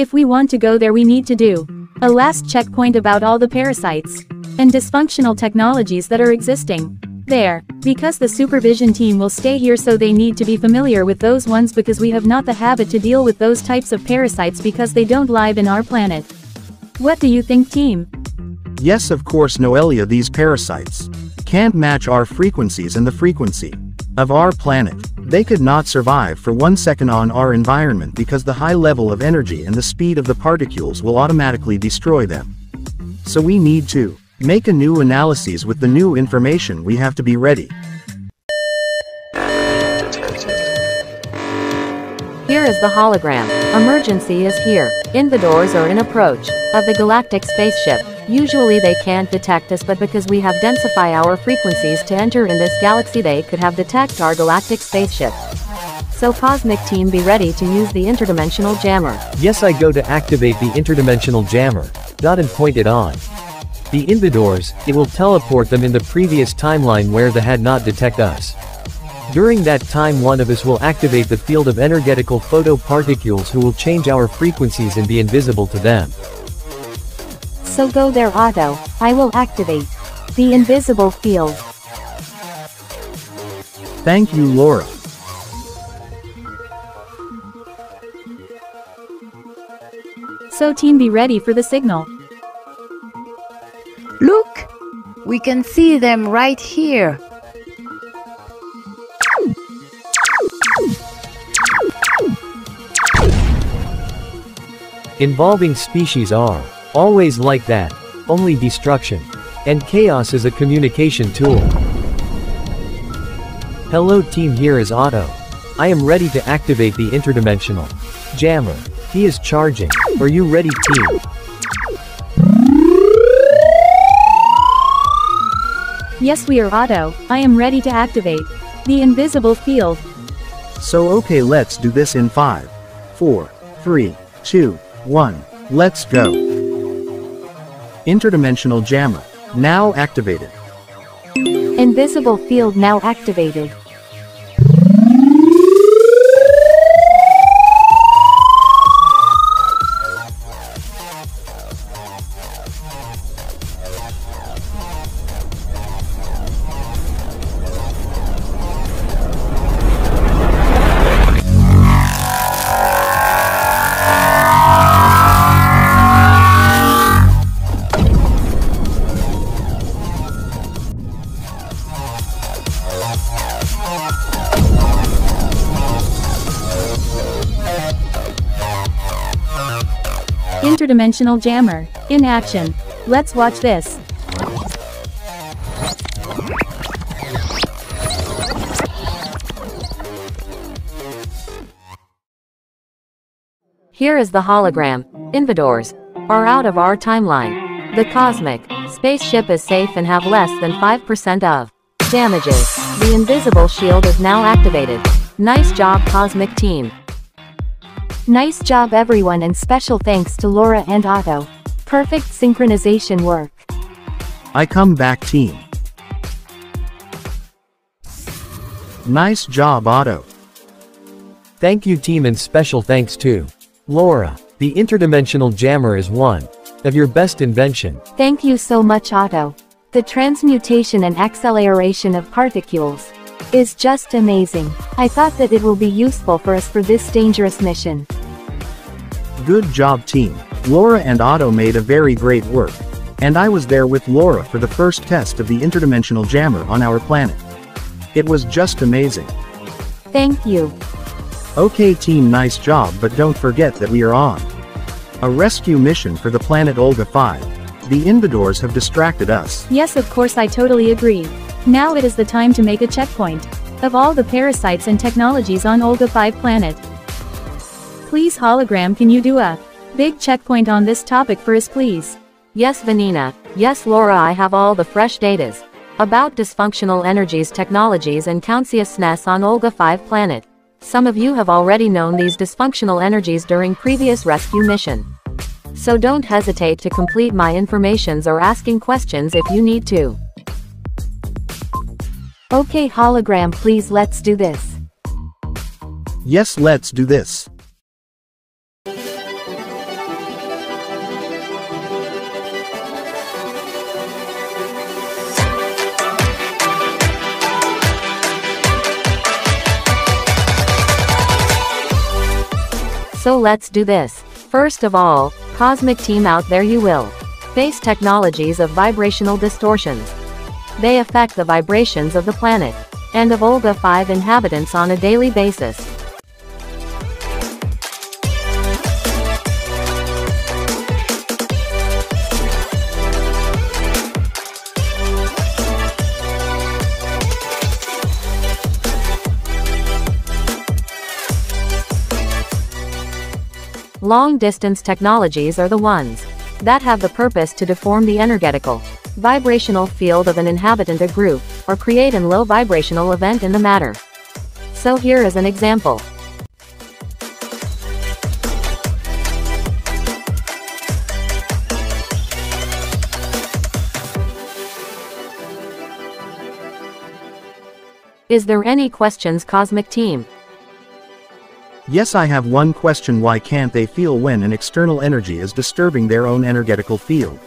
If we want to go there, we need to do a last checkpoint about all the parasites and dysfunctional technologies that are existing there, because the supervision team will stay here, so they need to be familiar with those ones, because we have not the habit to deal with those types of parasites because they don't live in our planet. What do you think, team? Yes, of course, Noelia, these parasites can't match our frequencies and the frequency of our planet. They could not survive for 1 second on our environment because the high level of energy and the speed of the particles will automatically destroy them. So we need to make a new analysis with the new information. We have to be ready. Here is the hologram. Emergency is here. Invaders are in approach of the galactic spaceship. Usually they can't detect us, but because we have densify our frequencies to enter in this galaxy, they could have detect our galactic spaceship. So Cosmic Team, be ready to use the interdimensional jammer. Yes, I go to activate the interdimensional jammer. Dot and point it on the invaders. It will teleport them in the previous timeline where they had not detect us. During that time, one of us will activate the field of energetical photoparticles who will change our frequencies and be invisible to them. So go there, Otto. I will activate the invisible field. Thank you, Laura. So team, be ready for the signal. Look! We can see them right here. Involving species are always like that. Only destruction and chaos is a communication tool. Hello team, here is Otto. I am ready to activate the interdimensional jammer. He is charging. Are you ready, team? Yes, we are, Otto. I am ready to activate the invisible field. So okay, let's do this in 5, 4, 3, 2, 1, let's go. Interdimensional jammer now activated. Invisible field now activated. Interdimensional jammer in action. Let's watch this. Here is the hologram. Invaders are out of our timeline. The cosmic spaceship is safe and have less than 5% of damages. The invisible shield is now activated. Nice job, Cosmic Team. Nice job, everyone, and special thanks to Laura and Otto. Perfect synchronization work. I come back, team. Nice job, Otto. Thank you, team, and special thanks to Laura. The interdimensional jammer is one of your best invention. Thank you so much, Otto. The transmutation and acceleration of particles is just amazing. I thought that it will be useful for us for this dangerous mission. Good job, team. Laura and Otto made a very great work. And I was there with Laura for the first test of the interdimensional jammer on our planet. It was just amazing. Thank you. Okay team, nice job, but don't forget that we are on a rescue mission for the planet Olga 5. The invaders have distracted us. Yes, of course, I totally agree. Now it is the time to make a checkpoint of all the parasites and technologies on Olga 5 planet. Please, hologram, can you do a big checkpoint on this topic for us, please? Yes, Vanina. Yes, Laura, I have all the fresh datas about dysfunctional energies, technologies, and consciousness on Olga 5 planet. Some of you have already known these dysfunctional energies during previous rescue mission. So don't hesitate to complete my informations or asking questions if you need to. Okay, hologram, please, let's do this. Yes, let's do this. So let's do this. First of all, cosmic team out there, you will face technologies of vibrational distortions. They affect the vibrations of the planet and of Olga 5 inhabitants on a daily basis. Long-distance technologies are the ones that have the purpose to deform the energetical, vibrational field of an inhabitant or group, or create an low vibrational event in the matter. So here is an example. Is there any questions, Cosmic Team? Yes, I have one question. Why can't they feel when an external energy is disturbing their own energetical field?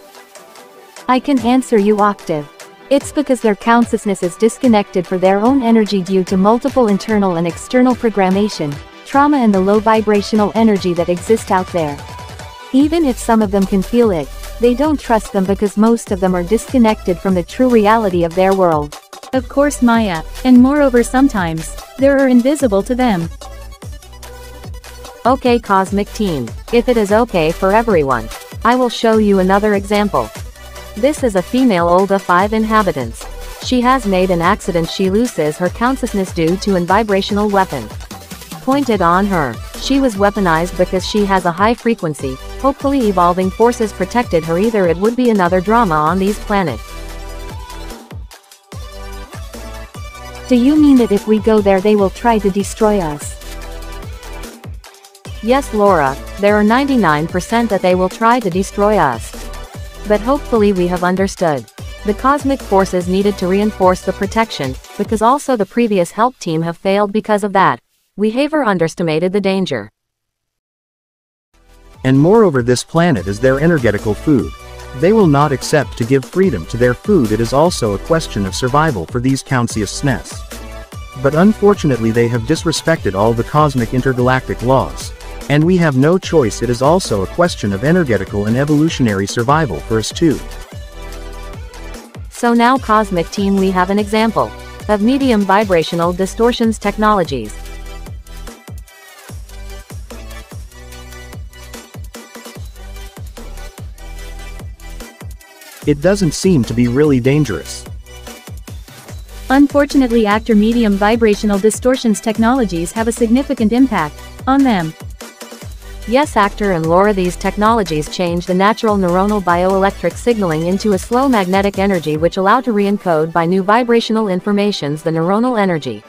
I can answer you, Octave. It's because their consciousness is disconnected for their own energy due to multiple internal and external programmation, trauma and the low vibrational energy that exists out there. Even if some of them can feel it, they don't trust them because most of them are disconnected from the true reality of their world. Of course, Maya, and moreover sometimes, they are invisible to them. Okay, Cosmic Team, if it is okay for everyone, I will show you another example. This is a female Olga 5 inhabitants. She has made an accident. She loses her consciousness due to an vibrational weapon pointed on her. She was weaponized because she has a high frequency. Hopefully evolving forces protected her. Either it would be another drama on these planets. Do you mean that if we go there they will try to destroy us? Yes, Laura, there are 99% that they will try to destroy us. But hopefully we have understood. The cosmic forces needed to reinforce the protection, because also the previous help team have failed because of that. We have underestimated the danger. And moreover, this planet is their energetical food. They will not accept to give freedom to their food. It is also a question of survival for these conscious SNES. But unfortunately they have disrespected all the cosmic intergalactic laws. And we have no choice. It is also a question of energetical and evolutionary survival for us too. So now, Cosmic Team, we have an example of medium vibrational distortions technologies. It doesn't seem to be really dangerous. Unfortunately, actor medium vibrational distortions technologies have a significant impact on them. Yes, Actor and Laura, these technologies change the natural neuronal bioelectric signaling into a slow magnetic energy which allow to re-encode by new vibrational informations the neuronal energy.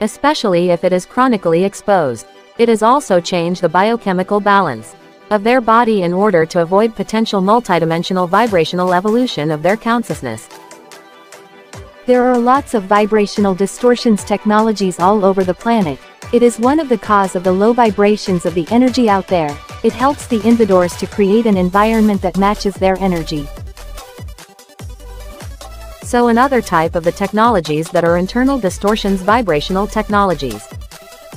Especially if it is chronically exposed. It has also changed the biochemical balance of their body in order to avoid potential multidimensional vibrational evolution of their consciousness. There are lots of vibrational distortions technologies all over the planet. It is one of the cause of the low vibrations of the energy out there. It helps the invaders to create an environment that matches their energy. So another type of the technologies that are internal distortions vibrational technologies.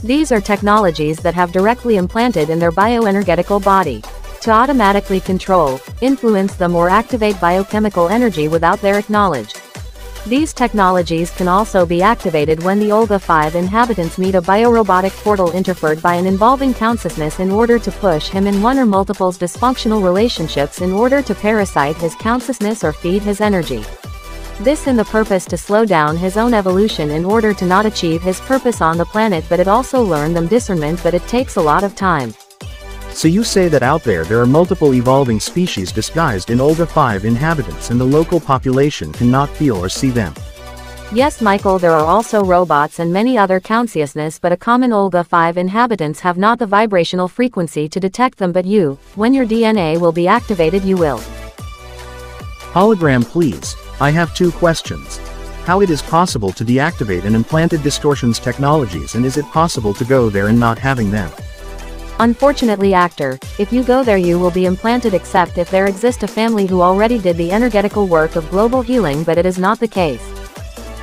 These are technologies that have directly implanted in their bioenergetical body to automatically control, influence them or activate biochemical energy without their acknowledge. These technologies can also be activated when the Olga 5 inhabitants meet a biorobotic portal interfered by an involving consciousness in order to push him in one or multiple dysfunctional relationships in order to parasite his consciousness or feed his energy. This in the purpose to slow down his own evolution in order to not achieve his purpose on the planet, but it also learn them discernment, but it takes a lot of time. So you say that out there are multiple evolving species disguised in Olga 5 inhabitants and the local population cannot feel or see them. Yes, Michael, there are also robots and many other consciousness, but a common Olga 5 inhabitants have not the vibrational frequency to detect them, but you, when your DNA will be activated, you will. Hologram, please. I have two questions. How it is possible to deactivate an implanted distortions technologies, and is it possible to go there and not having them? Unfortunately, Actor, if you go there you will be implanted, except if there exists a family who already did the energetical work of global healing, but it is not the case.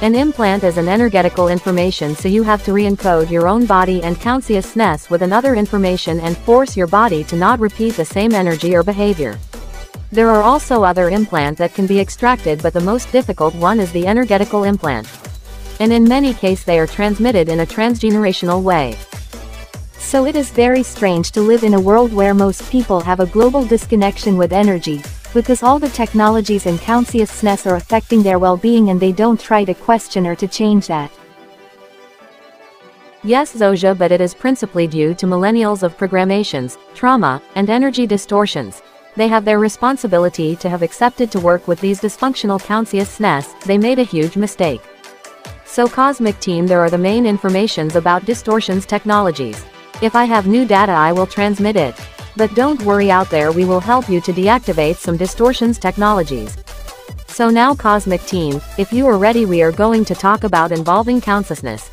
An implant is an energetical information, so you have to re-encode your own body and consciousness with another information and force your body to not repeat the same energy or behavior. There are also other implants that can be extracted, but the most difficult one is the energetical implant. And in many cases they are transmitted in a transgenerational way. So it is very strange to live in a world where most people have a global disconnection with energy, because all the technologies and consciousness are affecting their well-being and they don't try to question or to change that. Yes, Zozia, but it is principally due to millennials of programations, trauma, and energy distortions. They have their responsibility to have accepted to work with these dysfunctional consciousness. They made a huge mistake. So Cosmic Team, there are the main informations about distortions technologies. If I have new data I will transmit it. But don't worry out there, we will help you to deactivate some distortions technologies. So now Cosmic Team, if you are ready, we are going to talk about involving consciousness.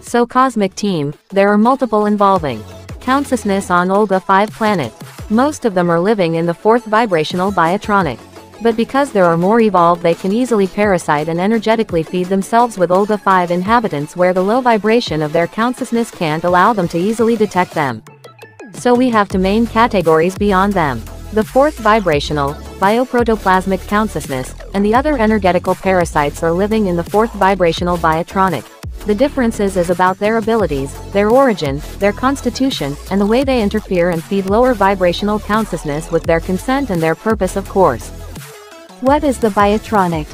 So Cosmic Team, there are multiple involving consciousness on Olga 5 planet. Most of them are living in the 4th vibrational biotronic. But because there are more evolved, they can easily parasite and energetically feed themselves with Olga 5 inhabitants, where the low vibration of their consciousness can't allow them to easily detect them. So we have two main categories beyond them. The 4th vibrational, bioprotoplasmic consciousness, and the other energetical parasites are living in the 4th vibrational biotronic. The differences is about their abilities, their origin, their constitution, and the way they interfere and feed lower vibrational consciousness with their consent and their purpose, of course. What is the biotronic?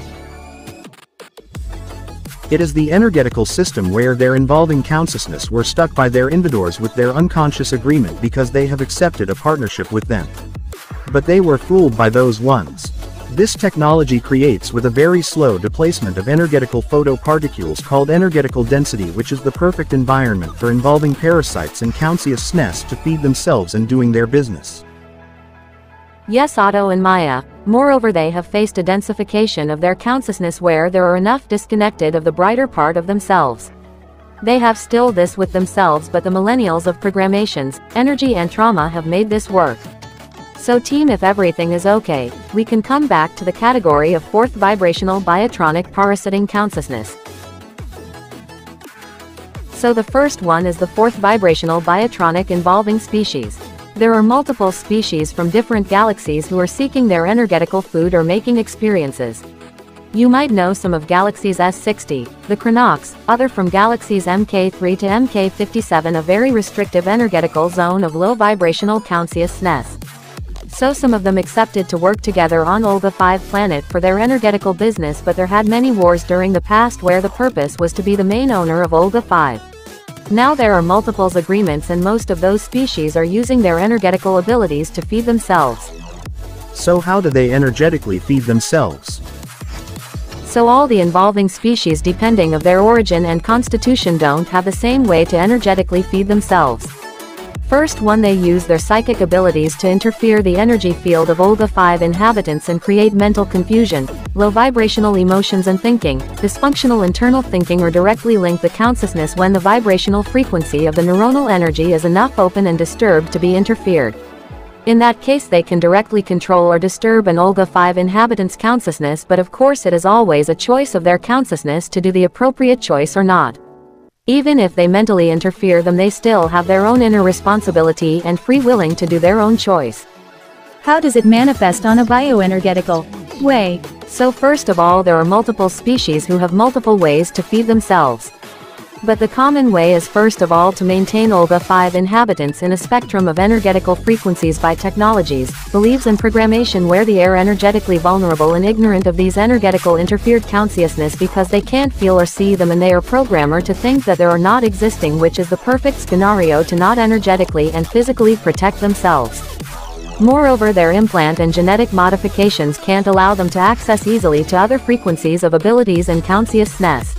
It is the energetical system where their involving consciousness were stuck by their invadors with their unconscious agreement because they have accepted a partnership with them. But they were fooled by those ones. This technology creates with a very slow displacement of energetical photoparticles called energetical density, which is the perfect environment for involving parasites and consciousness to feed themselves and doing their business. Yes, Otto and Maya. Moreover, they have faced a densification of their consciousness where there are enough disconnected of the brighter part of themselves. They have still this with themselves, but the millennials of programations, energy and trauma have made this work. So team, if everything is okay, we can come back to the category of 4th vibrational biotronic parasiting consciousness. So the first one is the 4th vibrational biotronic involving species. There are multiple species from different galaxies who are seeking their energetical food or making experiences. You might know some of galaxies S60, the Crenox, other from galaxies MK3 to MK57, a very restrictive energetical zone of low vibrational consciousness. So some of them accepted to work together on Olga 5 planet for their energetical business, but there had many wars during the past where the purpose was to be the main owner of Olga 5. Now there are multiples agreements, and most of those species are using their energetical abilities to feed themselves. So how do they energetically feed themselves? So all the involving species, depending of their origin and constitution, don't have the same way to energetically feed themselves. First one, they use their psychic abilities to interfere the energy field of Olga 5 inhabitants and create mental confusion, low vibrational emotions and thinking, dysfunctional internal thinking, or directly link the consciousness when the vibrational frequency of the neuronal energy is enough open and disturbed to be interfered. In that case they can directly control or disturb an Olga 5 inhabitant's consciousness, but of course it is always a choice of their consciousness to do the appropriate choice or not. Even if they mentally interfere them, they still have their own inner responsibility and free willing to do their own choice. How does it manifest on a bioenergetical way? So first of all, there are multiple species who have multiple ways to feed themselves. But the common way is first of all to maintain Olga 5 inhabitants in a spectrum of energetical frequencies by technologies, beliefs and programmation where they are energetically vulnerable and ignorant of these energetical interfered consciousness because they can't feel or see them, and they are programmed to think that they are not existing, which is the perfect scenario to not energetically and physically protect themselves. Moreover, their implant and genetic modifications can't allow them to access easily to other frequencies of abilities and consciousness.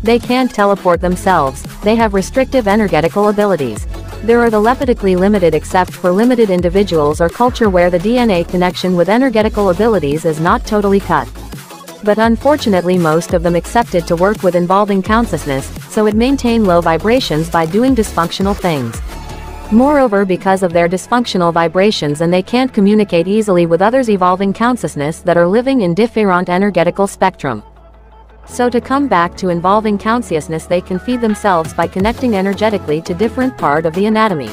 They can't teleport themselves, they have restrictive energetical abilities. They are telephatically limited except for limited individuals or culture where the DNA connection with energetical abilities is not totally cut. But unfortunately most of them accepted to work with involving consciousness, so it maintain low vibrations by doing dysfunctional things. Moreover, because of their dysfunctional vibrations and they can't communicate easily with others evolving consciousness that are living in different energetical spectrum. So to come back to involving consciousness they can feed themselves by connecting energetically to different part of the anatomy.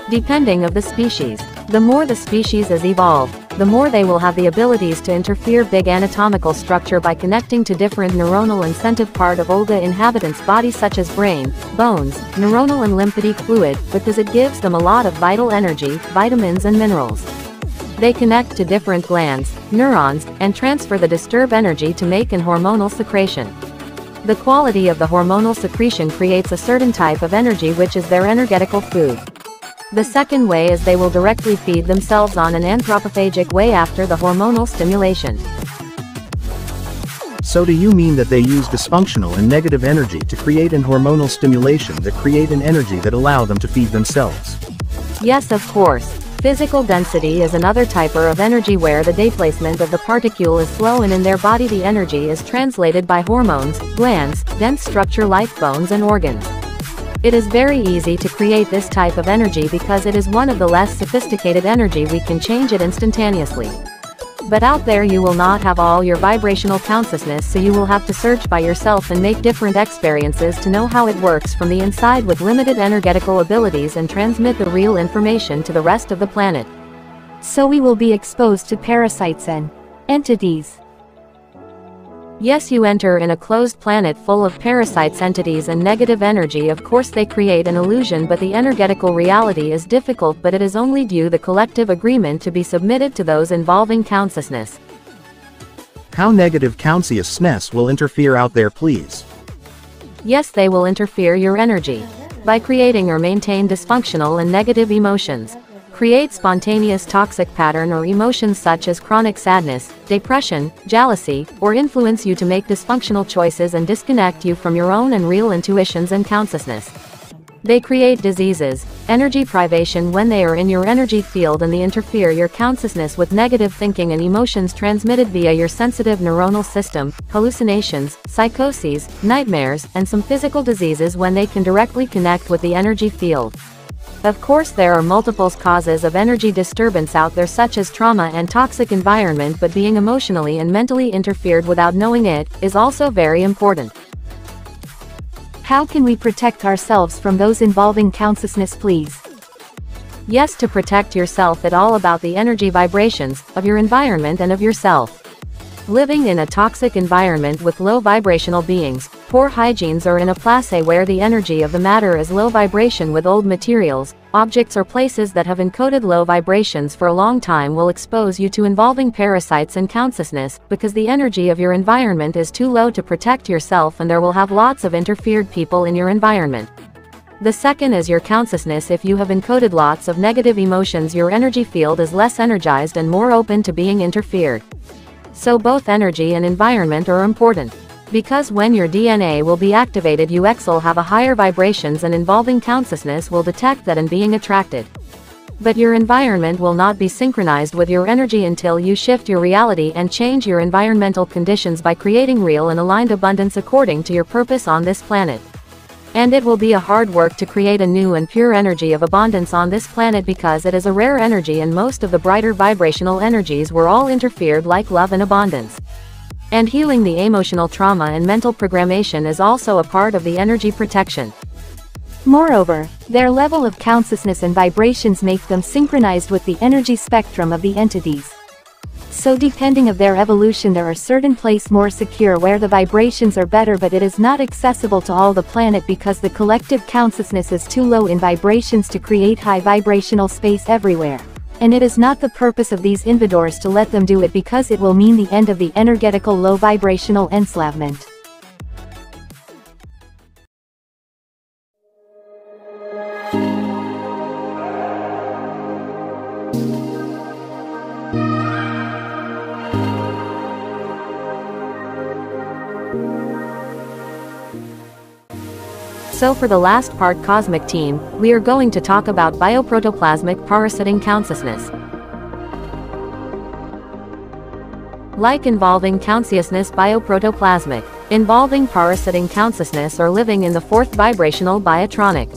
Depending of the species. The more the species is evolved, the more they will have the abilities to interfere big anatomical structure by connecting to different neuronal incentive part of Olga inhabitants' body such as brain, bones, neuronal and lymphatic fluid, because it gives them a lot of vital energy, vitamins and minerals. They connect to different glands, neurons, and transfer the disturbed energy to make an hormonal secretion. The quality of the hormonal secretion creates a certain type of energy which is their energetical food. The second way is they will directly feed themselves on an anthropophagic way after the hormonal stimulation. So do you mean that they use dysfunctional and negative energy to create an hormonal stimulation that create an energy that allow them to feed themselves? Yes, of course. Physical density is another type of energy where the displacement of the particule is slow and in their body the energy is translated by hormones, glands, dense structure like bones and organs. It is very easy to create this type of energy because it is one of the less sophisticated energy we can change it instantaneously. But out there you will not have all your vibrational consciousness, so you will have to search by yourself and make different experiences to know how it works from the inside with limited energetical abilities and transmit the real information to the rest of the planet. So we will be exposed to parasites and entities. Yes, you enter in a closed planet full of parasites, entities and negative energy. Of course they create an illusion, but the energetical reality is difficult, but it is only due the collective agreement to be submitted to those involving consciousness. How negative consciousness will interfere out there, please? Yes, they will interfere your energy by creating or maintain dysfunctional and negative emotions. Create spontaneous toxic pattern or emotions such as chronic sadness, depression, jealousy, or influence you to make dysfunctional choices and disconnect you from your own and real intuitions and consciousness. They create diseases, energy privation when they are in your energy field, and they interfere your consciousness with negative thinking and emotions transmitted via your sensitive neuronal system, hallucinations, psychoses, nightmares, and some physical diseases when they can directly connect with the energy field. Of course there are multiple causes of energy disturbance out there such as trauma and toxic environment, but being emotionally and mentally interfered without knowing it is also very important. How can we protect ourselves from those involving consciousness, please? Yes, to protect yourself, it's all about the energy vibrations of your environment and of yourself. Living in a toxic environment with low vibrational beings, poor hygienes, or in a place where the energy of the matter is low vibration with old materials, objects or places that have encoded low vibrations for a long time will expose you to involving parasites and consciousness, because the energy of your environment is too low to protect yourself, and there will have lots of interfered people in your environment. The second is your consciousness. If you have encoded lots of negative emotions, your energy field is less energized and more open to being interfered. So both energy and environment are important. Because when your DNA will be activated, you will have a higher vibrations, and involving consciousness will detect that and being attracted. But your environment will not be synchronized with your energy until you shift your reality and change your environmental conditions by creating real and aligned abundance according to your purpose on this planet. And it will be a hard work to create a new and pure energy of abundance on this planet, because it is a rare energy, and most of the brighter vibrational energies were all interfered, like love and abundance. And healing the emotional trauma and mental programmation is also a part of the energy protection. Moreover, their level of consciousness and vibrations make them synchronized with the energy spectrum of the entities. So depending of their evolution, there are certain places more secure where the vibrations are better, but it is not accessible to all the planet because the collective consciousness is too low in vibrations to create high vibrational space everywhere. And it is not the purpose of these invaders to let them do it, because it will mean the end of the energetical low vibrational enslavement. So for the last part, Cosmic Team, we are going to talk about bioprotoplasmic parasitic consciousness. like involving consciousness bioprotoplasmic, involving parasiting consciousness or living in the fourth vibrational biotronic.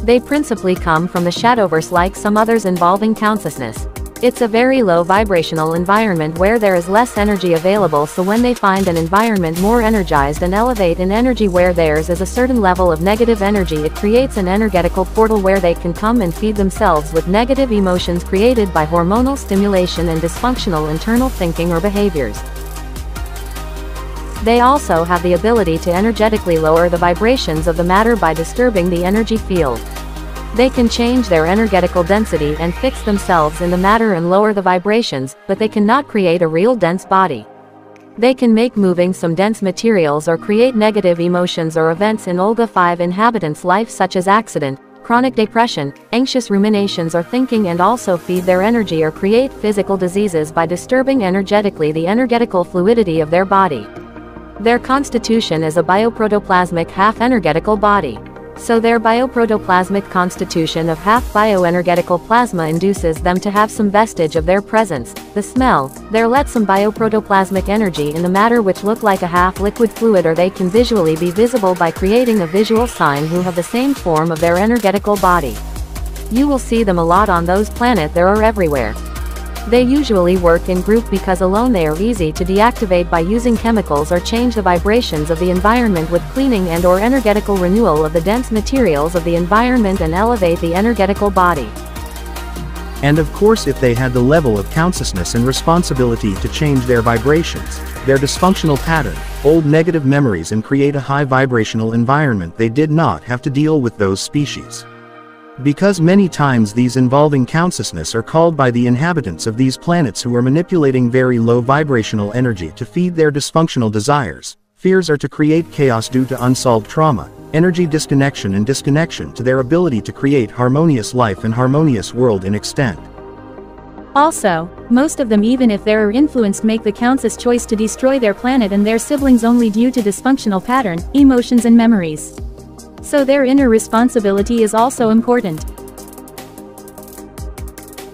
They principally come from the Shadowverse like some others involving consciousness. It's a very low vibrational environment where there is less energy available, so when they find an environment more energized and elevate in energy where theirs is a certain level of negative energy, it creates an energetical portal where they can come and feed themselves with negative emotions created by hormonal stimulation and dysfunctional internal thinking or behaviors. They also have the ability to energetically lower the vibrations of the matter by disturbing the energy field. They can change their energetical density and fix themselves in the matter and lower the vibrations, but they cannot create a real dense body. They can make moving some dense materials or create negative emotions or events in Olga 5 inhabitants' life, such as accident, chronic depression, anxious ruminations or thinking, and also feed their energy or create physical diseases by disturbing energetically the energetical fluidity of their body. Their constitution is a bioprotoplasmic half-energetical body. So their bioprotoplasmic constitution of half bioenergetical plasma induces them to have some vestige of their presence, the smell. There let some bioprotoplasmic energy in the matter which look like a half-liquid fluid, or they can visually be visible by creating a visual sign who have the same form of their energetical body. You will see them a lot on those planets. They are everywhere. They usually work in group because alone they are easy to deactivate by using chemicals or change the vibrations of the environment with cleaning and or energetical renewal of the dense materials of the environment and elevate the energetical body. And of course, if they had the level of consciousness and responsibility to change their vibrations, their dysfunctional pattern, old negative memories, and create a high vibrational environment, they did not have to deal with those species. Because many times these involving consciousness are called by the inhabitants of these planets who are manipulating very low vibrational energy to feed their dysfunctional desires, fears, or to create chaos due to unsolved trauma, energy disconnection, and disconnection to their ability to create harmonious life and harmonious world in extent. Also, most of them, even if they are influenced, make the conscious choice to destroy their planet and their siblings only due to dysfunctional pattern, emotions and memories. So their inner responsibility is also important.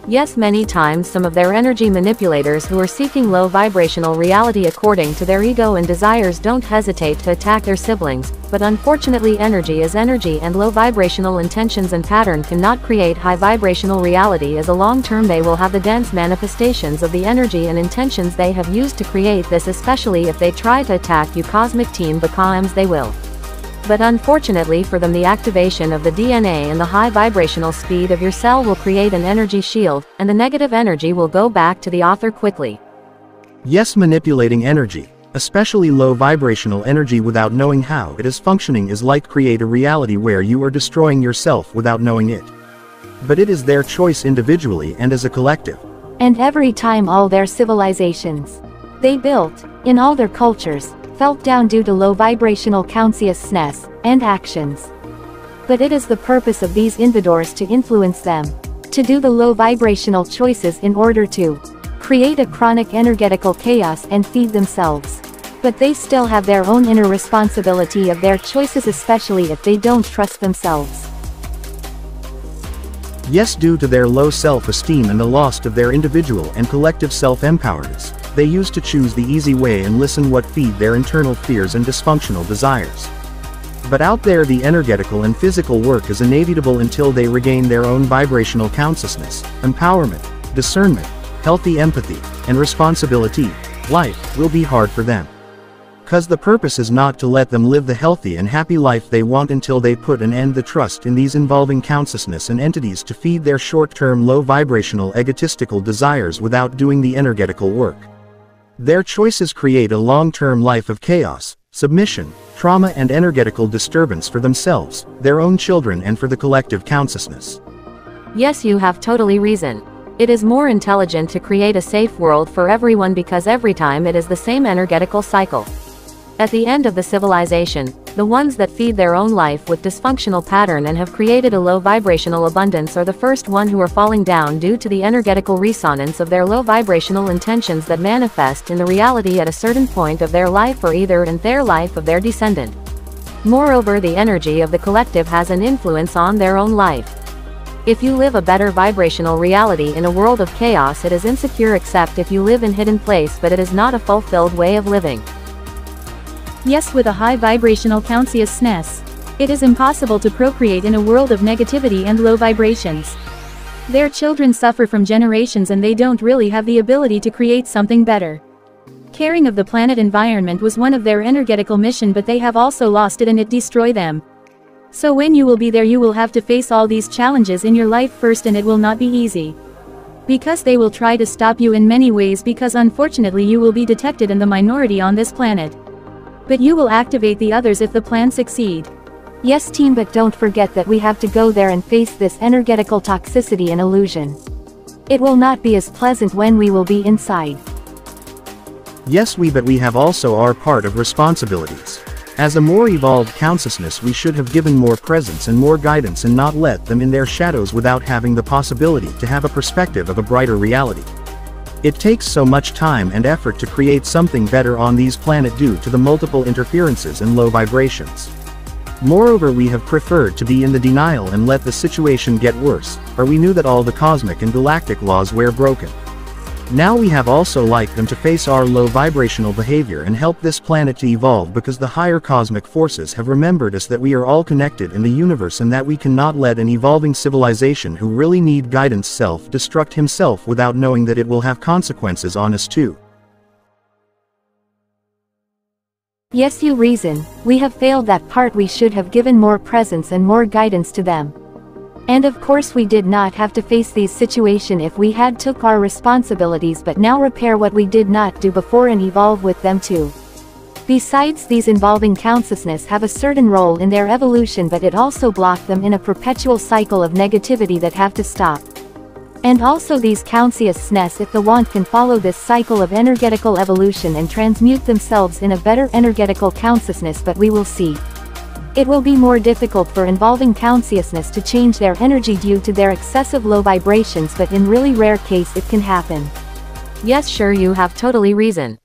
Yes, many times some of their energy manipulators who are seeking low vibrational reality according to their ego and desires don't hesitate to attack their siblings, but unfortunately energy is energy, and low vibrational intentions and pattern cannot create high vibrational reality, as a long term they will have the dense manifestations of the energy and intentions they have used to create this, especially if they try to attack you cosmic team, because they will. But unfortunately for them, the activation of the DNA and the high vibrational speed of your cell will create an energy shield, and the negative energy will go back to the author quickly. Yes, manipulating energy, especially low vibrational energy, without knowing how it is functioning is like create a reality where you are destroying yourself without knowing it. But it is their choice individually and as a collective. And every time all their civilizations they built, in all their cultures, felt down due to low vibrational consciousness and actions. But it is the purpose of these invadors to influence them to do the low vibrational choices in order to create a chronic energetical chaos and feed themselves. But they still have their own inner responsibility of their choices, especially if they don't trust themselves. Yes, due to their low self-esteem and the loss of their individual and collective self-empowerment, they used to choose the easy way and listen what feed their internal fears and dysfunctional desires. But out there the energetical and physical work is inevitable until they regain their own vibrational consciousness, empowerment, discernment, healthy empathy, and responsibility. Life will be hard for them. 'Cause the purpose is not to let them live the healthy and happy life they want until they put an end to trust in these involving consciousness and entities to feed their short-term low vibrational egotistical desires without doing the energetical work. Their choices create a long-term life of chaos, submission, trauma and energetical disturbance for themselves, their own children, and for the collective consciousness. Yes, you have totally reason. It is more intelligent to create a safe world for everyone, because every time it is the same energetical cycle. At the end of the civilization, the ones that feed their own life with dysfunctional pattern and have created a low vibrational abundance are the first one who are falling down due to the energetical resonance of their low vibrational intentions that manifest in the reality at a certain point of their life, or either in their life of their descendant. Moreover, the energy of the collective has an influence on their own life. If you live a better vibrational reality in a world of chaos, it is insecure, except if you live in hidden place, but it is not a fulfilled way of living. Yes, with a high vibrational consciousness, it is impossible to procreate in a world of negativity and low vibrations. Their children suffer from generations and they don't really have the ability to create something better. Caring of the planet environment was one of their energetical mission, but they have also lost it and it destroy them. So when you will be there, you will have to face all these challenges in your life first, and it will not be easy. Because they will try to stop you in many ways, because unfortunately you will be detected in the minority on this planet. But you will activate the others if the plan succeed. Yes team, but don't forget that we have to go there and face this energetical toxicity and illusion. It will not be as pleasant when we will be inside. Yes, but we have also our part of responsibilities. As a more evolved consciousness, we should have given more presence and more guidance and not let them in their shadows without having the possibility to have a perspective of a brighter reality. It takes so much time and effort to create something better on these planet due to the multiple interferences and low vibrations. Moreover, we have preferred to be in the denial and let the situation get worse, or we knew that all the cosmic and galactic laws were broken. Now we have also like them to face our low vibrational behavior and help this planet to evolve, because the higher cosmic forces have remembered us that we are all connected in the universe and that we cannot let an evolving civilization who really need guidance self-destruct himself without knowing that it will have consequences on us too. Yes, you reason, we have failed that part. We should have given more presence and more guidance to them. And of course we did not have to face these situation if we had took our responsibilities, but now repair what we did not do before and evolve with them too. Besides, these involving consciousness have a certain role in their evolution, but it also blocked them in a perpetual cycle of negativity that have to stop. And also these consciousness, if the want, can follow this cycle of energetical evolution and transmute themselves in a better energetical consciousness, but we will see. It will be more difficult for involving consciousness to change their energy due to their excessive low vibrations, but in really rare case it can happen. Yes, sure, you have totally reason.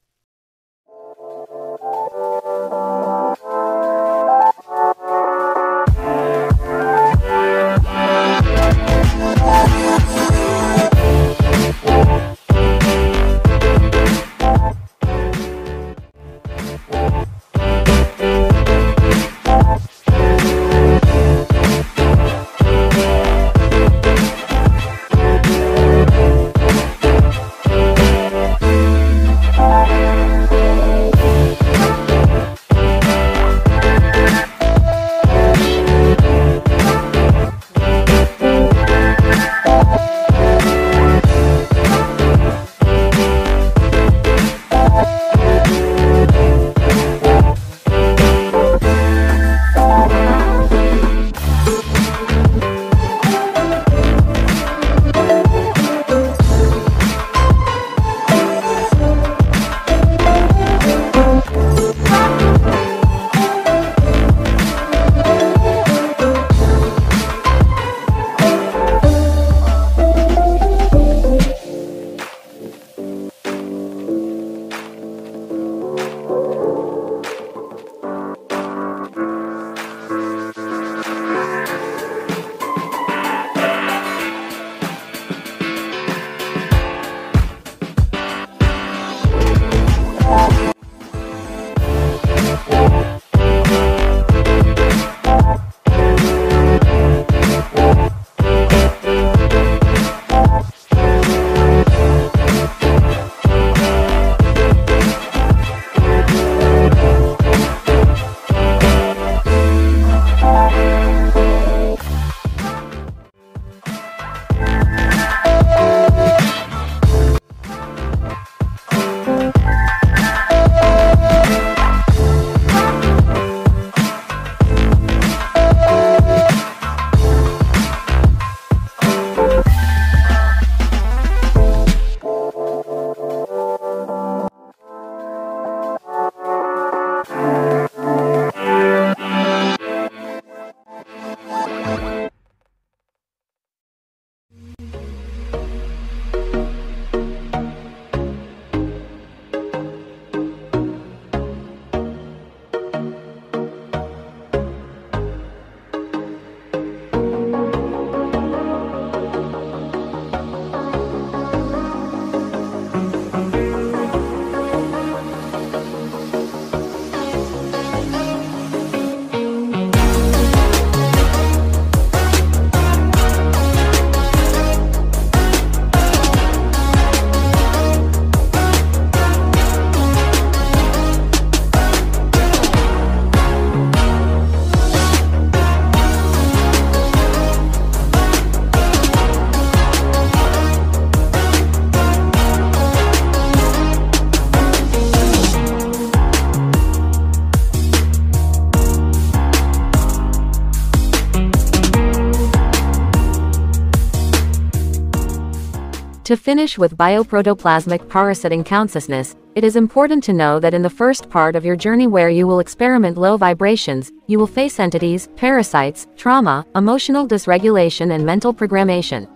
To finish with bioprotoplasmic parasitic consciousness, it is important to know that in the first part of your journey where you will experiment low vibrations, you will face entities, parasites, trauma, emotional dysregulation and mental programmation.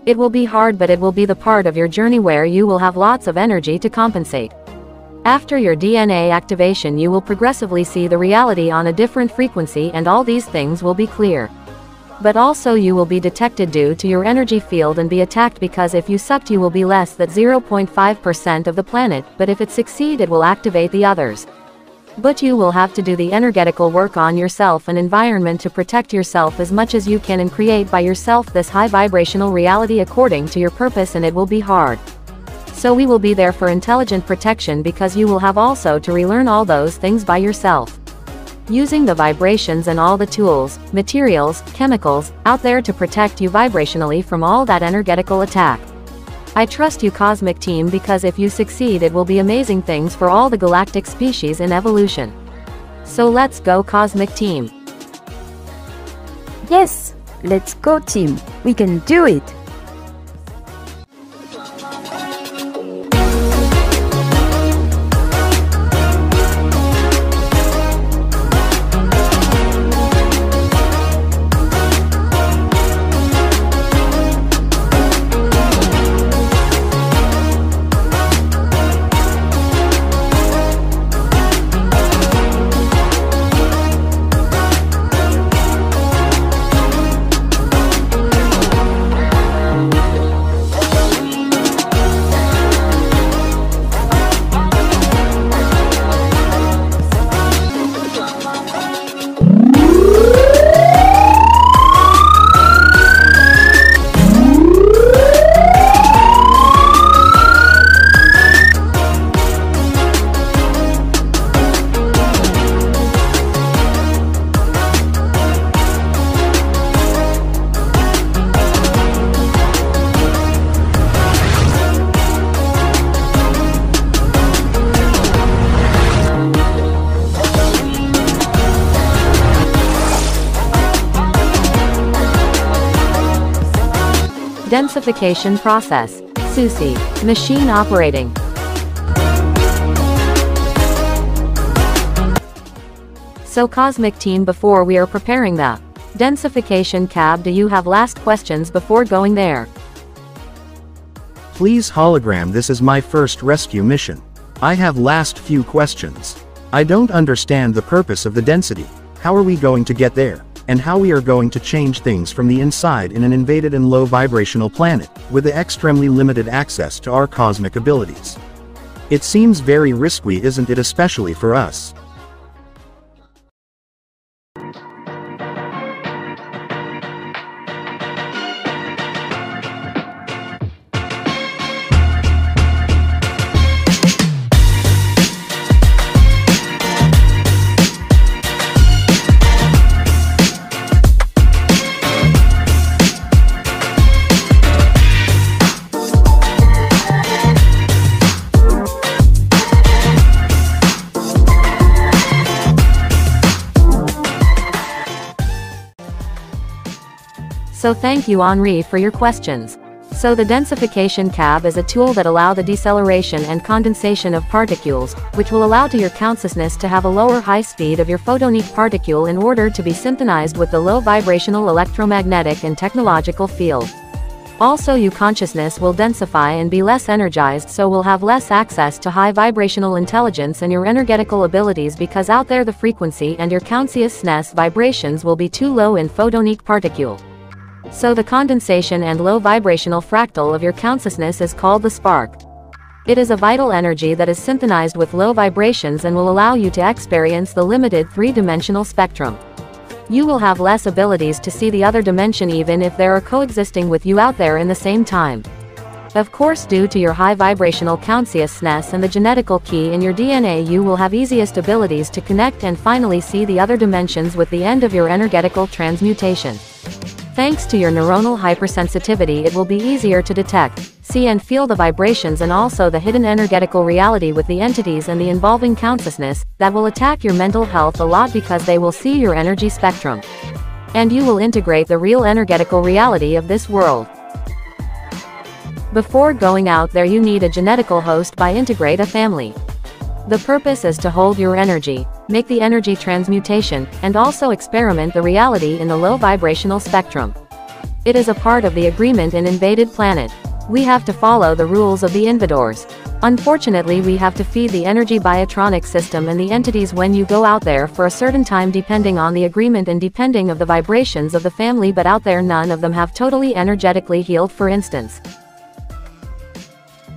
It will be hard, but it will be the part of your journey where you will have lots of energy to compensate. After your DNA activation, you will progressively see the reality on a different frequency, and all these things will be clear. But also you will be detected due to your energy field and be attacked, because if you sucked you will be less than 0.5% of the planet, but if it succeed it will activate the others. But you will have to do the energetical work on yourself and environment to protect yourself as much as you can and create by yourself this high vibrational reality according to your purpose, and it will be hard. So we will be there for intelligent protection, because you will have also to relearn all those things by yourself. Using the vibrations and all the tools, materials, chemicals, out there to protect you vibrationally from all that energetical attack. I trust you, Cosmic Team, because if you succeed it will be amazing things for all the galactic species in evolution. So let's go, Cosmic Team. Yes, let's go team, we can do it! Densification process. SUSI. Machine operating. So Cosmic Team, before we are preparing the densification cab, do you have last questions before going there? Please hologram, this is my first rescue mission. I have last few questions. I don't understand the purpose of the density. How are we going to get there? And how we are going to change things from the inside in an invaded and low vibrational planet, with the extremely limited access to our cosmic abilities. It seems very risky, isn't it, especially for us? So thank you, Henri, for your questions. So the densification cab is a tool that allows the deceleration and condensation of particles, which will allow to your consciousness to have a lower high speed of your photonic particle in order to be synchronized with the low vibrational electromagnetic and technological field. Also your consciousness will densify and be less energized, so will have less access to high vibrational intelligence and your energetical abilities, because out there the frequency and your consciousness vibrations will be too low in photonic particle. So the condensation and low vibrational fractal of your consciousness is called the spark. It is a vital energy that is synchronized with low vibrations and will allow you to experience the limited three-dimensional spectrum. You will have less abilities to see the other dimension even if they are coexisting with you out there in the same time. Of course, due to your high vibrational consciousness and the genetical key in your DNA, you will have easiest abilities to connect and finally see the other dimensions with the end of your energetical transmutation. Thanks to your neuronal hypersensitivity, it will be easier to detect, see and feel the vibrations and also the hidden energetical reality with the entities and the involving consciousness that will attack your mental health a lot, because they will see your energy spectrum. And you will integrate the real energetical reality of this world. Before going out there you need a genetical host by integrate a family. The purpose is to hold your energy, make the energy transmutation, and also experiment the reality in the low vibrational spectrum. It is a part of the agreement in invaded planet. We have to follow the rules of the invaders. Unfortunately we have to feed the energy biotronic system and the entities when you go out there for a certain time depending on the agreement and depending of the vibrations of the family, but out there none of them have totally energetically healed, for instance.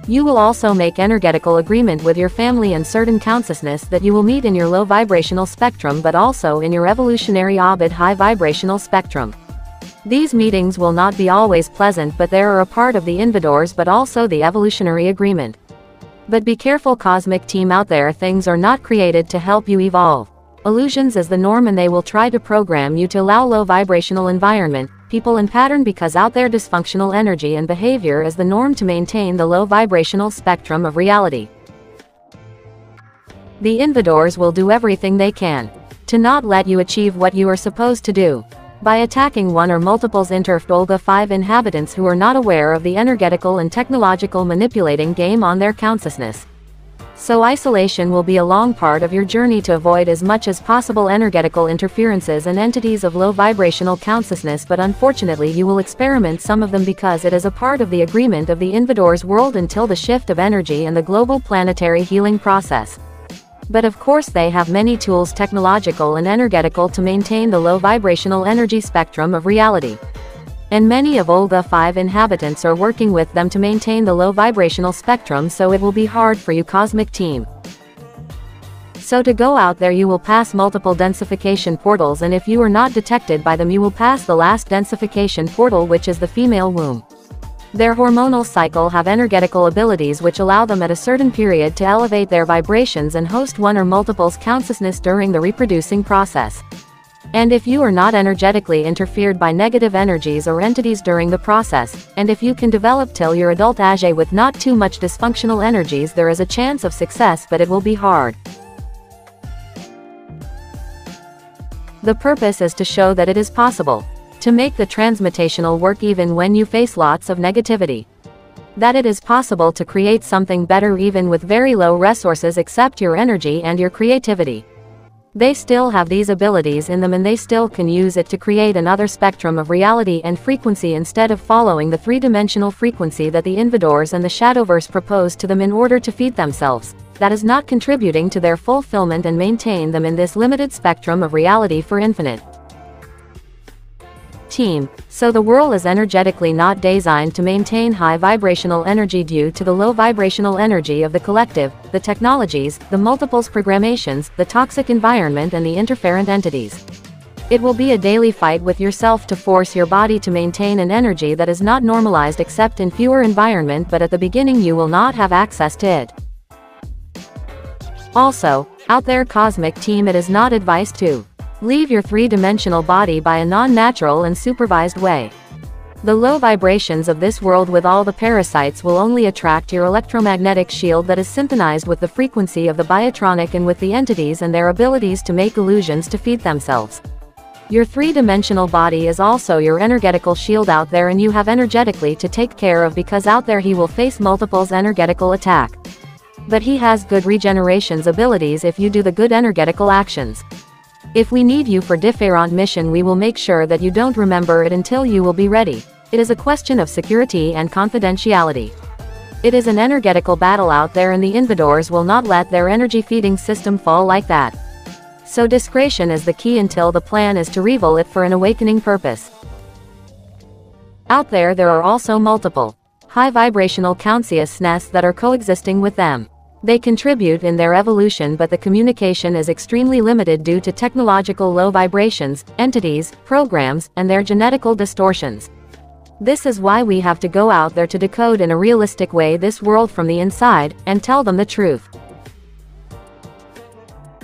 You will also make energetical agreement with your family and certain consciousness that you will meet in your low vibrational spectrum but also in your evolutionary orbit high vibrational spectrum. These meetings will not be always pleasant, but they are a part of the invaders but also the evolutionary agreement. But be careful, cosmic team out there, things are not created to help you evolve. Illusions is the norm and they will try to program you to allow low vibrational environment, people and pattern, because out there dysfunctional energy and behavior is the norm to maintain the low vibrational spectrum of reality. The invaders will do everything they can to not let you achieve what you are supposed to do. By attacking one or multiples interfed Olga 5 inhabitants who are not aware of the energetical and technological manipulating game on their consciousness. So isolation will be a long part of your journey to avoid as much as possible energetical interferences and entities of low vibrational consciousness, but unfortunately you will experiment some of them because it is a part of the agreement of the invaders world until the shift of energy and the global planetary healing process. But of course they have many tools, technological and energetical, to maintain the low vibrational energy spectrum of reality. And many of Olga 5 inhabitants are working with them to maintain the low vibrational spectrum, so it will be hard for you, cosmic team. So to go out there you will pass multiple densification portals, and if you are not detected by them you will pass the last densification portal, which is the female womb. Their hormonal cycle have energetical abilities which allow them at a certain period to elevate their vibrations and host one or multiples consciousness during the reproducing process. And if you are not energetically interfered by negative energies or entities during the process, and if you can develop till your adult age with not too much dysfunctional energies, there is a chance of success, but it will be hard. The purpose is to show that it is possible to make the transmutational work even when you face lots of negativity. That it is possible to create something better even with very low resources except your energy and your creativity. They still have these abilities in them and they still can use it to create another spectrum of reality and frequency instead of following the three-dimensional frequency that the invaders and the Shadowverse propose to them in order to feed themselves. That is not contributing to their fulfillment and maintain them in this limited spectrum of reality for infinite. Team. So the world is energetically not designed to maintain high vibrational energy due to the low vibrational energy of the collective, the technologies, the multiples programations, the toxic environment and the interferent entities. It will be a daily fight with yourself to force your body to maintain an energy that is not normalized except in fewer environment, but at the beginning you will not have access to it. Also, out there cosmic team, it is not advised to leave your three-dimensional body by a non-natural and supervised way. The low vibrations of this world with all the parasites will only attract your electromagnetic shield that is synchronized with the frequency of the biotronic and with the entities and their abilities to make illusions to feed themselves. Your three-dimensional body is also your energetical shield out there, and you have energetically to take care of because out there he will face multiples energetical attack. But he has good regenerations abilities if you do the good energetical actions. If we need you for different mission, we will make sure that you don't remember it until you will be ready. It is a question of security and confidentiality. It is an energetical battle out there and the invaders will not let their energy feeding system fall like that. So discretion is the key until the plan is to reveal it for an awakening purpose. Out there are also multiple high vibrational consciousness that are coexisting with them. They contribute in their evolution, but the communication is extremely limited due to technological low vibrations, entities, programs, and their genetical distortions. This is why we have to go out there to decode in a realistic way this world from the inside, and tell them the truth.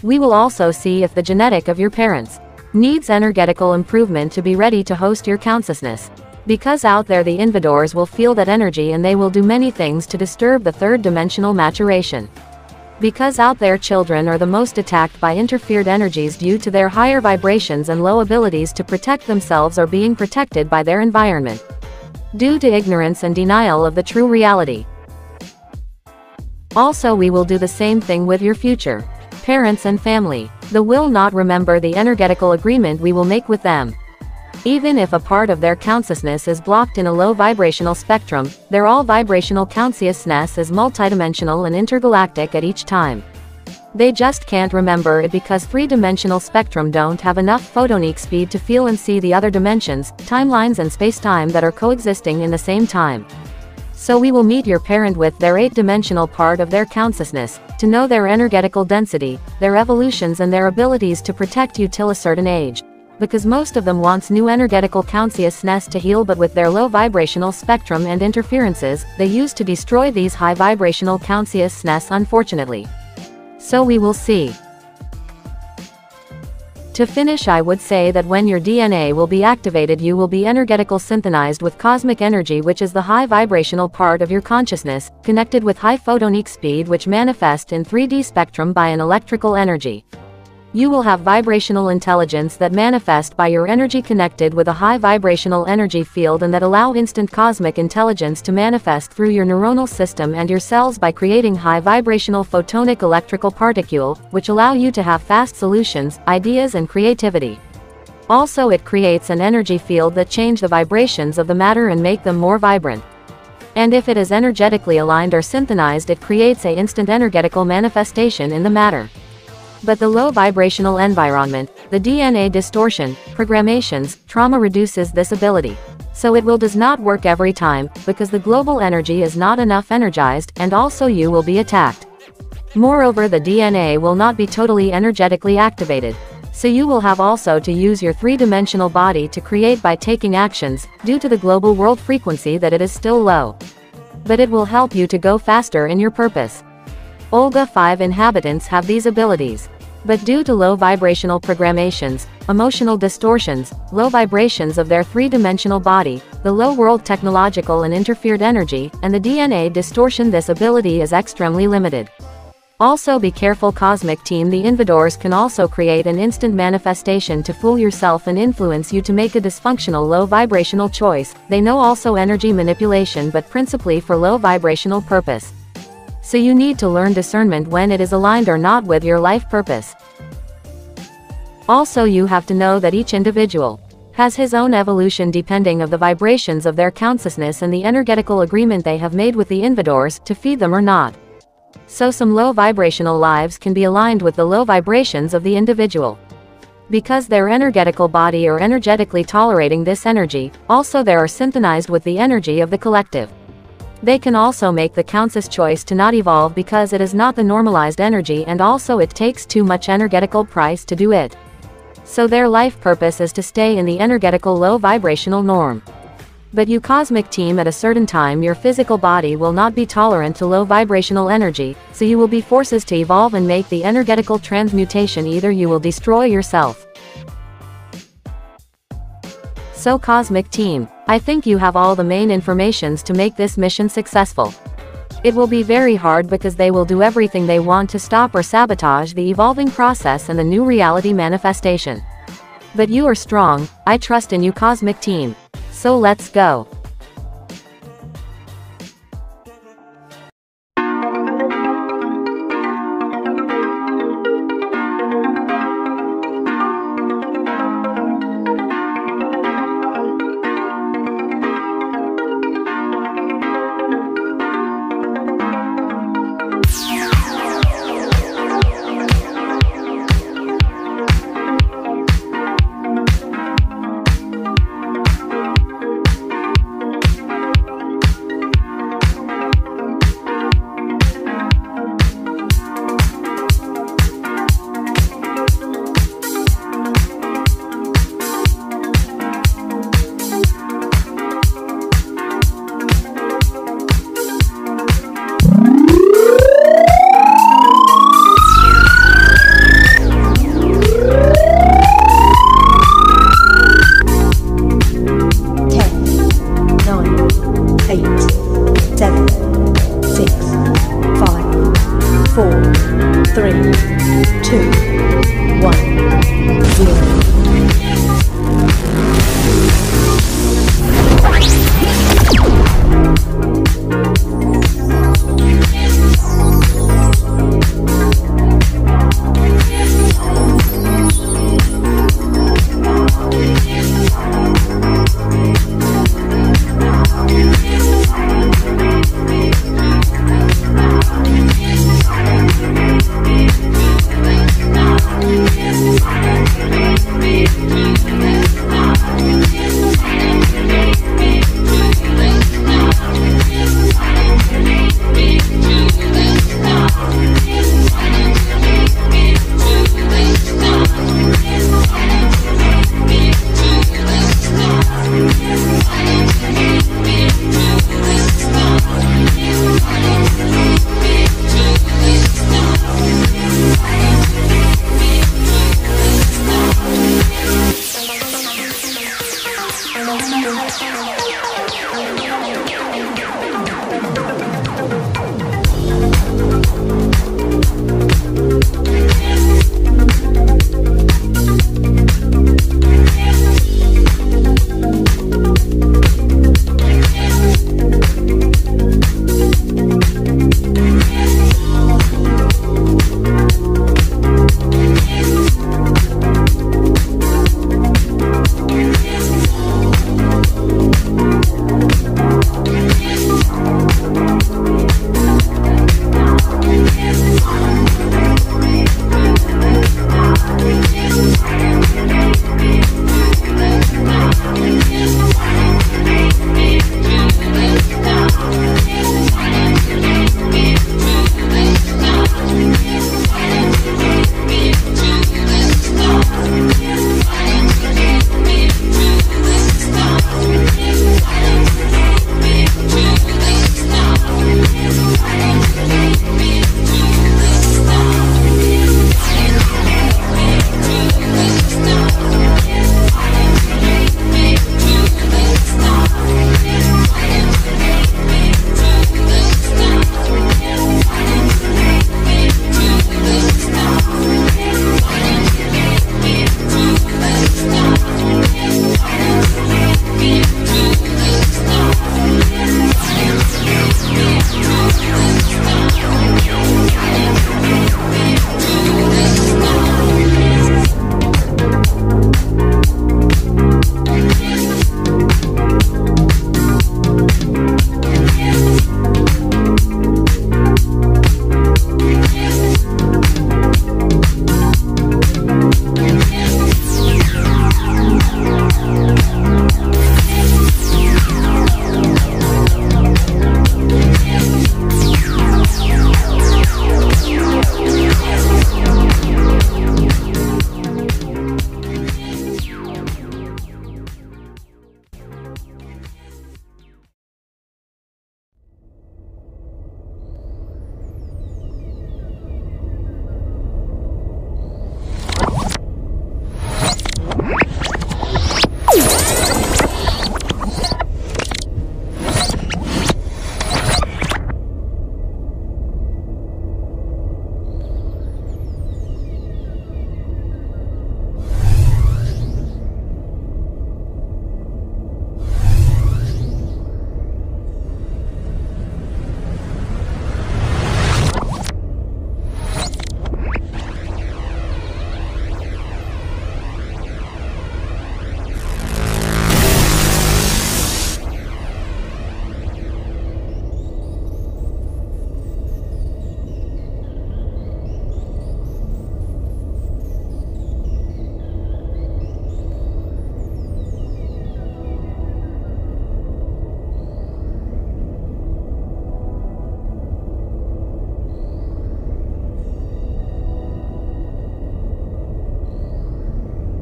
We will also see if the genetic of your parents needs energetical improvement to be ready to host your consciousness. Because out there the invaders will feel that energy and they will do many things to disturb the third-dimensional maturation. Because out there children are the most attacked by interfered energies due to their higher vibrations and low abilities to protect themselves or being protected by their environment. due to ignorance and denial of the true reality. Also, we will do the same thing with your future parents and family. They will not remember the energetical agreement we will make with them. Even if a part of their consciousness is blocked in a low vibrational spectrum, their all vibrational consciousness is multidimensional and intergalactic at each time. They just can't remember it because three-dimensional spectrum don't have enough photonic speed to feel and see the other dimensions, timelines and space-time that are coexisting in the same time. So we will meet your parent with their 8-dimensional part of their consciousness, to know their energetical density, their evolutions and their abilities to protect you till a certain age. Because most of them wants new energetical consciousness to heal, but with their low vibrational spectrum and interferences, they use to destroy these high vibrational consciousness unfortunately. So we will see. To finish, I would say that when your DNA will be activated, you will be energetical synthesized with cosmic energy, which is the high vibrational part of your consciousness, connected with high photonic speed which manifest in 3D spectrum by an electrical energy. You will have vibrational intelligence that manifest by your energy connected with a high vibrational energy field and that allow instant cosmic intelligence to manifest through your neuronal system and your cells by creating high vibrational photonic electrical particule, which allow you to have fast solutions, ideas and creativity. Also, it creates an energy field that change the vibrations of the matter and make them more vibrant. And if it is energetically aligned or synthesized, it creates a instant energetical manifestation in the matter. But the low vibrational environment, the DNA distortion, programations, trauma reduces this ability. So it does not work every time, because the global energy is not enough energized, and also you will be attacked. Moreover, the DNA will not be totally energetically activated. So you will have also to use your three-dimensional body to create by taking actions, due to the global world frequency that it is still low. But it will help you to go faster in your purpose. Olga 5 inhabitants have these abilities. But due to low vibrational programations, emotional distortions, low vibrations of their three-dimensional body, the low world technological and interfered energy, and the DNA distortion, this ability is extremely limited. Also be careful, cosmic team, the invaders can also create an instant manifestation to fool yourself and influence you to make a dysfunctional low vibrational choice. They know also energy manipulation, but principally for low vibrational purpose. So you need to learn discernment when it is aligned or not with your life purpose. Also, you have to know that each individual has his own evolution depending of the vibrations of their consciousness and the energetical agreement they have made with the invaders to feed them or not. So some low vibrational lives can be aligned with the low vibrations of the individual. Because their energetical body are energetically tolerating this energy, also they are synthesized with the energy of the collective. They can also make the conscious choice to not evolve because it is not the normalized energy, and also it takes too much energetical price to do it. So their life purpose is to stay in the energetical low vibrational norm. But you cosmic team, at a certain time your physical body will not be tolerant to low vibrational energy, so you will be forced to evolve and make the energetical transmutation, either you will destroy yourself. So cosmic team, I think you have all the main informations to make this mission successful. It will be very hard because they will do everything they want to stop or sabotage the evolving process and the new reality manifestation. But you are strong, I trust in you cosmic team. So let's go.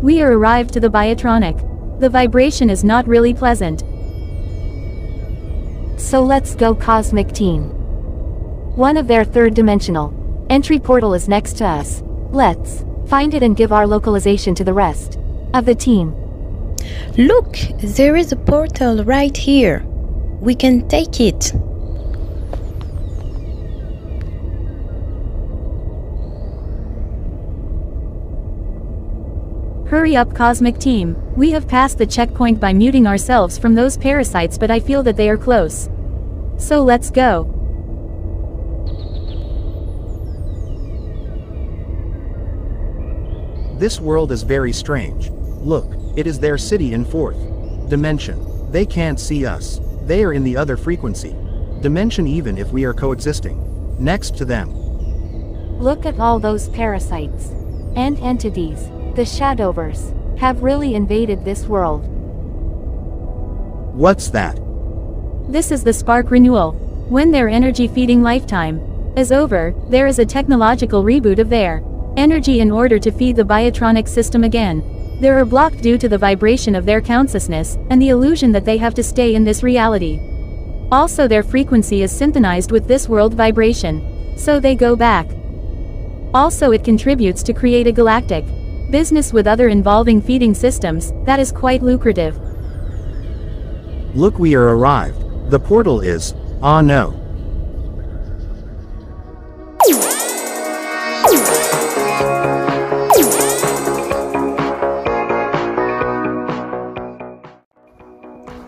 We are arrived to the Biotronic. The vibration is not really pleasant. So let's go, Cosmic Team. One of their third-dimensional entry portal is next to us. Let's find it and give our localization to the rest of the team. Look, there is a portal right here. We can take it. Hurry up, Cosmic Team. We have passed the checkpoint by muting ourselves from those parasites, but I feel that they are close. So let's go. This world is very strange. Look, it is their city in fourth dimension. They can't see us. They are in the other frequency dimension even if we are coexisting next to them. Look at all those parasites and entities. The Shadowverse have really invaded this world. What's that? This is the spark renewal. When their energy feeding lifetime is over, there is a technological reboot of their energy in order to feed the Biotronic system again. They are blocked due to the vibration of their consciousness and the illusion that they have to stay in this reality. Also, their frequency is synchronized with this world vibration, so they go back. Also, it contributes to create a galactic business with other involving feeding systems that is quite lucrative. Look, we are arrived. The portal is, ah no.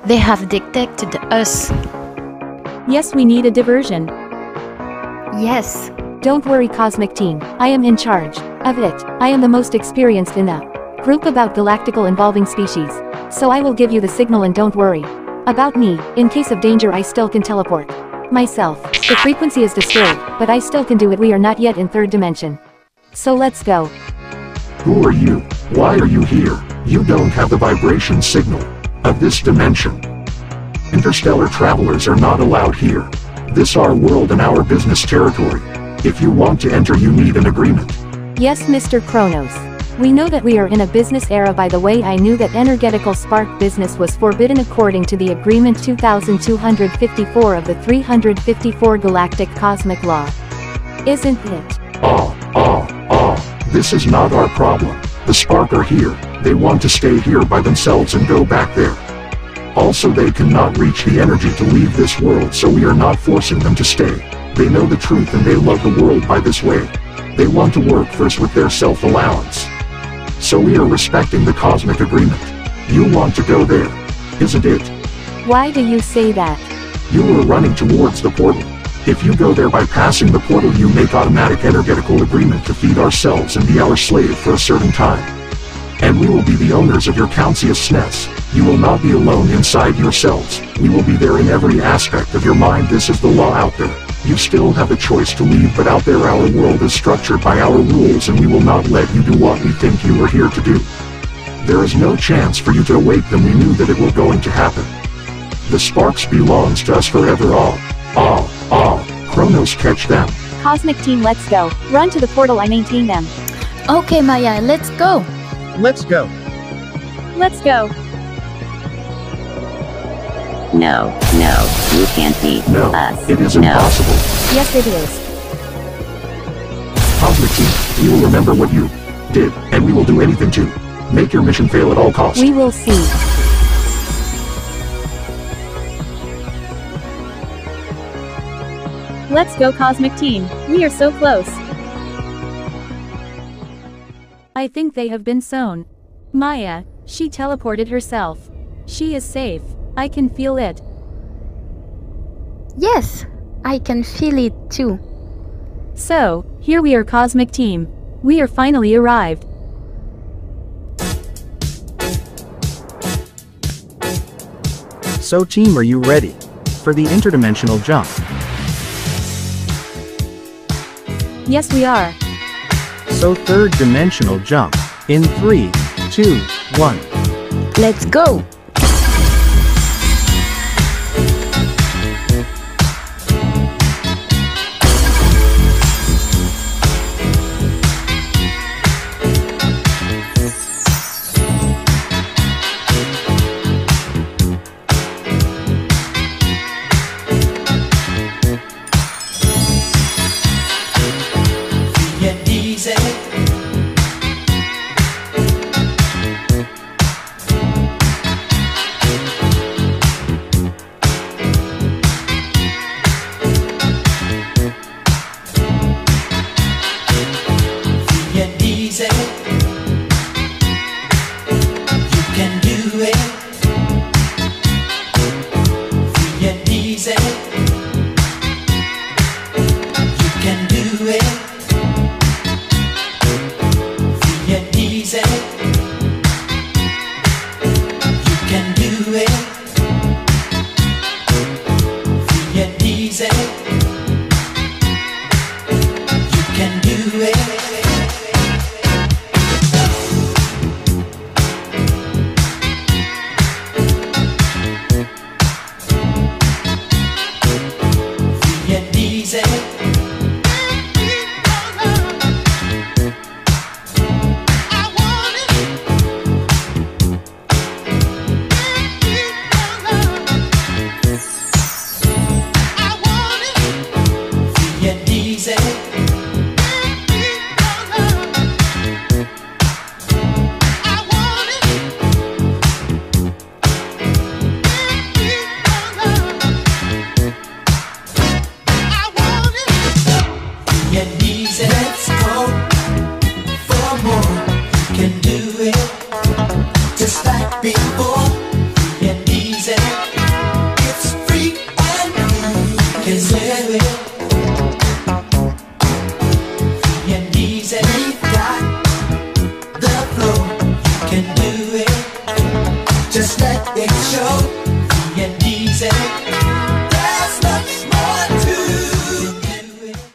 They have detected us. Yes, we need a diversion. Yes. Don't worry, Cosmic Team. I am in charge of it. I am the most experienced in the group about galactical involving species. So I will give you the signal and don't worry about me. In case of danger, I still can teleport myself. The frequency is disturbed, but I still can do it. We are not yet in third dimension. So let's go. Who are you? Why are you here? You don't have the vibration signal of this dimension. Interstellar travelers are not allowed here. This our world and our business territory. If you want to enter, you need an agreement. Yes, Mr. Kronos. We know that we are in a business era. By the way, I knew that energetical spark business was forbidden according to the Agreement 2254 of the 354 Galactic Cosmic Law. Isn't it? This is not our problem. The Spark are here. They want to stay here by themselves and go back there. Also, they cannot reach the energy to leave this world, so we are not forcing them to stay. They know the truth and they love the world by this way. They want to work first with their self-allowance. So we are respecting the cosmic agreement. You want to go there, isn't it? Why do you say that? You are running towards the portal. If you go there by passing the portal, you make automatic energetical agreement to feed ourselves and be our slave for a certain time. And we will be the owners of your consciousness. You will not be alone inside yourselves. We will be there in every aspect of your mind. This is the law out there. You still have a choice to leave, but out there our world is structured by our rules and we will not let you do what we think you are here to do. There is no chance for you to awake them. We knew that it was going to happen. The sparks belongs to us forever. Kronos, catch them. Cosmic Team, let's go. Run to the portal, I maintain them. Okay, Maya, let's go. Let's go. Let's go. No, you can't beat us. It is impossible. Yes, it is. Cosmic Team, we will remember what you did, and we will do anything to make your mission fail at all costs. We will see. Let's go, Cosmic Team. We are so close. I think they have been sown. Maya, she teleported herself. She is safe. I can feel it. Yes, I can feel it too. So, here we are, Cosmic Team. We are finally arrived. So team, are you ready for the interdimensional jump? Yes, we are. So third dimensional jump. In 3, 2, 1. Let's go. easy. Let's go for more. Can do it just like before. And easy. It's free and you can live it. And easy. We've got the flow. You can do it. Just let it show. And easy.